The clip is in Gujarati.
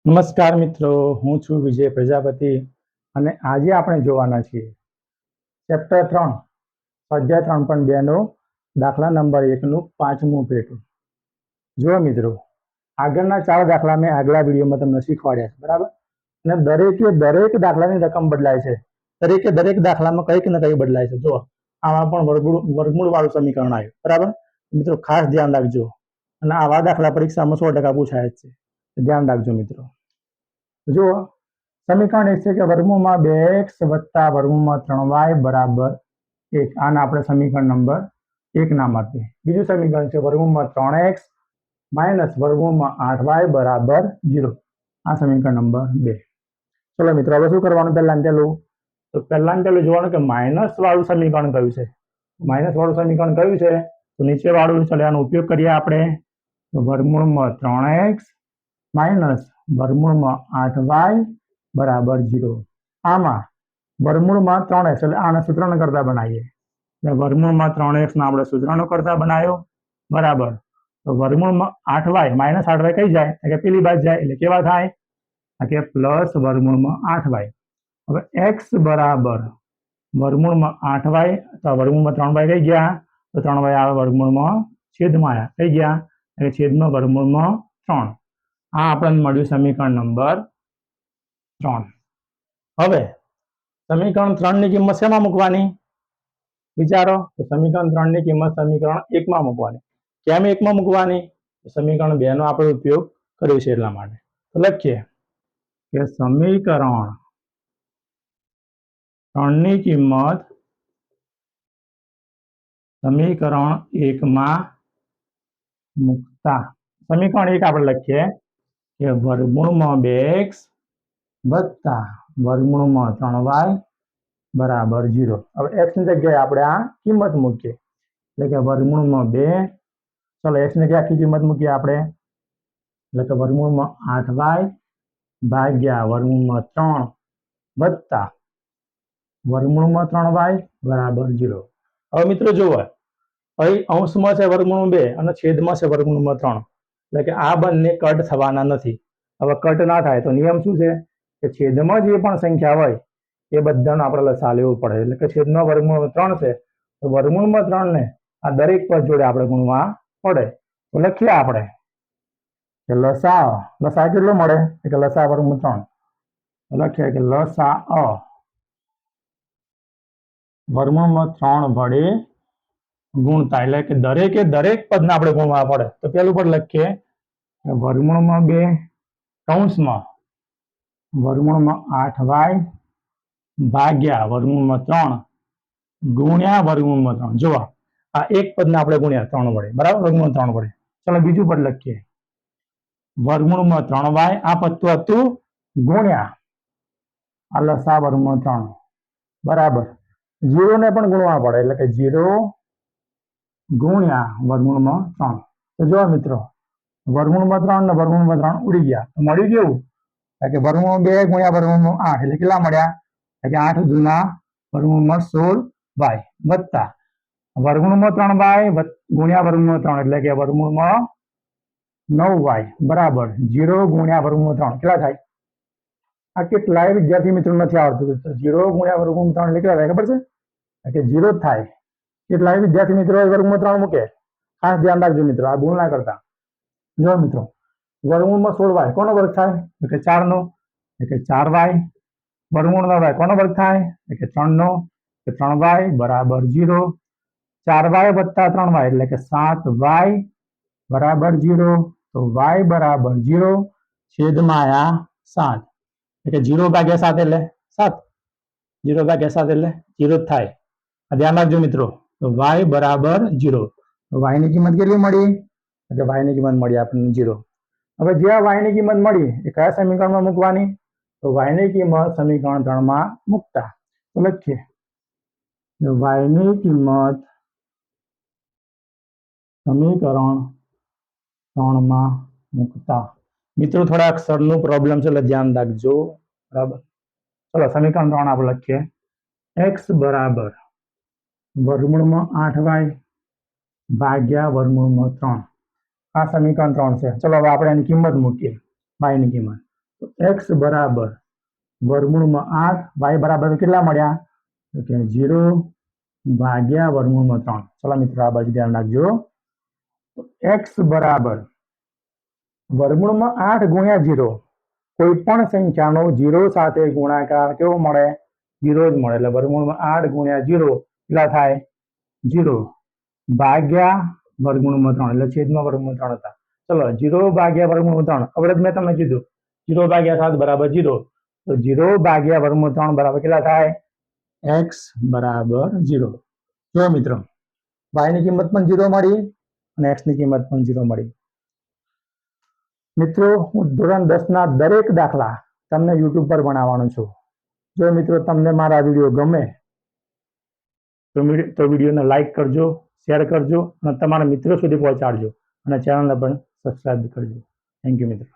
નમસ્કાર મિત્રો, હું છું વિજય પ્રજાપતિ અને આજે આપણે જોવાના છીએ ચેપ્ટર 3 સ્વાધ્યાય 3.2 નો દાખલા નંબર 1 નું પાંચમું પેટું. જો મિત્રો, આગળના 4 દાખલા મેં આગલા વિડીયોમાં તમને શીખવાડ્યા છે, બરાબર? અને દરેક દાખલાની રકમ બદલાય છે. દરેક દાખલામાં કંઈક ને કંઈક બદલાય છે. જો આમાં પણ વર્ગમૂળ વાળું સમીકરણ આવ્યું, બરાબર? મિત્રો ખાસ ધ્યાન રાખજો, અને આવા દાખલા પરીક્ષામાં 100% પૂછાય જ છે. ધ્યાન રાખજો મિત્રો. જો સમીકરણ એક છે કે વર્ગમૂળમાં 2x વત્તા વર્ગમૂળમાં 3y બરાબર 1. આને આપણે સમીકરણ નંબર 1 નામ આપીએ. બીજું સમીકરણ છે વર્ગમૂળમાં 3x માઇનસ વર્ગમૂળમાં 8y બરાબર 0. આ સમીકરણ નંબર 2. ચલો મિત્રો, હવે શું કરવાનું? પહેલાં જોવાનું કે માઇનસ વાળું સમીકરણ કયું છે. માઇનસ વાળું સમીકરણ કયું છે? તો નીચે વાળું. ચલો આનો ઉપયોગ કરીએ આપણે. વર્ગમૂળમાં 3x માઇનસ વર્ગમૂળમાં 8y બરાબર 0. આમાં વર્ગમૂળમાં 3x એટલે આને સૂત્રણ કરતા બનાવીએ. વર્ગમૂળમાં 3x ને આપણે સૂત્રનો કરતા બનાવ્યો, બરાબર. તો વર્ગમૂળમાં 8y માઇનસ 8y કઈ જાય કે પેલી બાજુ જાય, એટલે કેવા થાય કે પ્લસ વર્ગમૂળમાં 8y. હવે x બરાબર વર્ગમૂળમાં 8y તો વર્ગમૂળમાં 3y કઈ ગયા, તો 3y આવે વર્ગમૂળમાં છેદમાં આવ્યા, કઈ ગયા એટલે છેદમાં વર્ગમૂળમાં 3. આ આપણને મળ્યું સમીકરણ નંબર 3. હવે સમીકરણ 3 ની કિંમત શેમાં મૂકવાની વિચારો? તો સમીકરણ 3 ની કિંમત સમીકરણ 1 માં મૂકવાની. કેમ 1 માં મૂકવાની? સમીકરણ 2 નો આપણે ઉપયોગ કર્યો છે એટલા માટે. તો લખીએ કે સમીકરણ 3 ની કિંમત સમીકરણ 1 માં મૂકતા સમીકરણ 1 આપણે લખીએ કે વર્ગમૂળમાં 2x વત્તા વર્ગમૂળમાં 3y બરાબર 0. હવે x ની જગ્યાએ આપણે આ કિંમત મૂકીએ, એટલે કે વર્ગમૂળમાં 2. ચલો x ની જગ્યાએ આખી કિંમત મૂકીએ આપણે, એટલે કે વર્ગમૂળમાં 8y ભાગ્યા વર્ગમૂળમાં 3 વત્તા વર્ગમૂળમાં 3y બરાબર 0. હવે મિત્રો જુઓ, અહીં અંશમાં છે વર્ગમૂળ 2 અને છેદમાં છે વર્ગમૂળમાં 3, એટલે કે આ બંને કટ થવાના નથી. હવે કટ ના થાય તો નિયમ શું છે કે છેદમાં જે પણ સંખ્યા હોય એ બધાનો આપણે લસા લેવું પડે. એટલે કે છેદમાં વર્ગમૂળ 3 છે તો વર્ગમૂળમાં 3 ને આ દરેક પદ જોડે આપણે ગુણવા પડે. તો લખીએ આપણે કે લસા કેટલો મળે કે લસા વર્ગમૂળ 3. લખીએ કે લસા વર્ગમૂળમાં 3 વડે ગુણતા, એટલે કે દરેક પદને આપણે ગુણવા પડે. તો પેલું પદ લખીએ વર્ગમૂળમાં 2 કૌંસમાં વર્ગમૂળમાં 8y ભાગ્યા વર્ગમૂળમાં 3 ગુણ્યા વર્ગમૂળમાં 3. જો આ એક પદને આપણે ગુણ્યા 3 વડે, બરાબર, વર્ગમૂળ 3 વડે. ચલો બીજું પદ લખીએ વર્ગમૂળમાં 3y. આ પદ તો હતું ગુણ્યા આ લસા વર્ગમૂળ 3 બરાબર 0 ને પણ ગુણવા પડે, એટલે કે 0 ગુણ્યા વર્ગમૂળમાં 3. તો જો મિત્રો, વર્ગમૂળમાં 3 ને વર્ગમૂળમાં 3 ઉડી ગયા. મળ્યું કેવું કે વર્ગમૂળ 2 ગુણ્યા વર્ગમૂળ 8 એટલે કેટલા મળ્યા કે 8 દુના વર્ગમૂળમાં 16y વત્તા વર્ગમૂળમાં 3y ગુણ્યા વર્ગમૂળ 3 એટલે કે વર્ગમૂળમાં 9y બરાબર 0 ગુણ્યા વર્ગમૂળ 3 કેટલા થાય? આ કેટલાય વિદ્યાર્થી મિત્રો નથી આવડતું. 0 ગુણ્યા વર્ગમૂળ 3 એટલે કેટલા થાય ખબર છે કે 0 જ થાય. કેટલાય વિદ્યાર્થી મિત્રો વર્ગમૂળ 3 મૂકે. ખાસ ધ્યાન રાખજો મિત્રો, આ ભૂલ ના કરતા. જો મિત્રો, વર્ગમૂળમાં 16y કોનો વર્ગ થાય કે 4 નો, એટલે 4y. વર્ગમૂળ 9y કોનો વર્ગ થાય કે 3 નો, કે 3y બરાબર 0. 4y વત્તા 3y એટલે કે 7y બરાબર 0. તો y બરાબર 0 છેદમાં આ 7, એટલે 0 ભાગ્યા 7 એટલે 7. 0 ભાગ્યા 7 એટલે 0 જ થાય. ધ્યાન રાખજો મિત્રો. તો y બરાબર 0. y ની કિંમત કેટલી મળી? એટલે y ની કિંમત મળી આપણને 0. હવે જે y ની કિંમત મળી એ કયા સમીકરણમાં મૂકવાની? તો y ની કિંમત સમીકરણ 3 માં મૂકતા. તો લખીએ y ની કિંમત સમીકરણ 3 માં મૂકતા. મિત્રો થોડા અક્ષરનું પ્રોબ્લેમ છે એટલે ધ્યાન રાખજો, બરાબર. ચલો સમીકરણ 3 આપણે લખીએ x બરાબર વર્ગમૂળમાં 8y ભાગ્યા વર્ગમૂળમાં 3. આ સમીકરણ 3 છે. ચલો હવે આપણે એની કિંમત મૂકીએ, y ની કિંમત. એક્સ બરાબર વર્ગમૂળમાં 8, વાય બરાબર કેટલા મળ્યા? તો કે 0 ભાગ્યા વર્ગમૂળમાં 3. ચલો મિત્રો આ બાજુ ધ્યાન રાખજો. એક્સ બરાબર વર્ગમૂળમાં 8 ગુણ્યા 0. કોઈ પણ સંખ્યાનો 0 સાથે ગુણાકાર કેવો મળે? 0 જ મળે. એટલે વર્ગમૂળમાં 8 ગુણ્યા 0 કેટલા થાય? 0 ભાગ્યા વર્ગમૂળમાં 3 એટલે છેદમાં વર્ગમૂળ 3 હતા. ચલો 0 ભાગ્યા વર્ગમૂળ 3. હવે મેં તમને કીધું 0 ભાગ્યા 7 બરાબર 0. તો 0 ભાગ્યા વર્ગમૂળ 3 બરાબર કેટલા થાય? x બરાબર 0. જો મિત્રો y ની કિંમત પણ 0 મળી અને x ની કિંમત પણ 0 મળી. મિત્રો હું ધોરણ 10 ના દરેક દાખલા તમને YouTube પર બનાવવાનો છું. જો મિત્રો તમને મારા વિડીયો ગમે તો વિડીયોને લાઈક કરજો, શેર કરજો અને તમારા મિત્રો સુધી પહોંચાડજો અને ચેનલને પણ સબસ્ક્રાઇબ કરજો. થેન્ક યુ મિત્રો.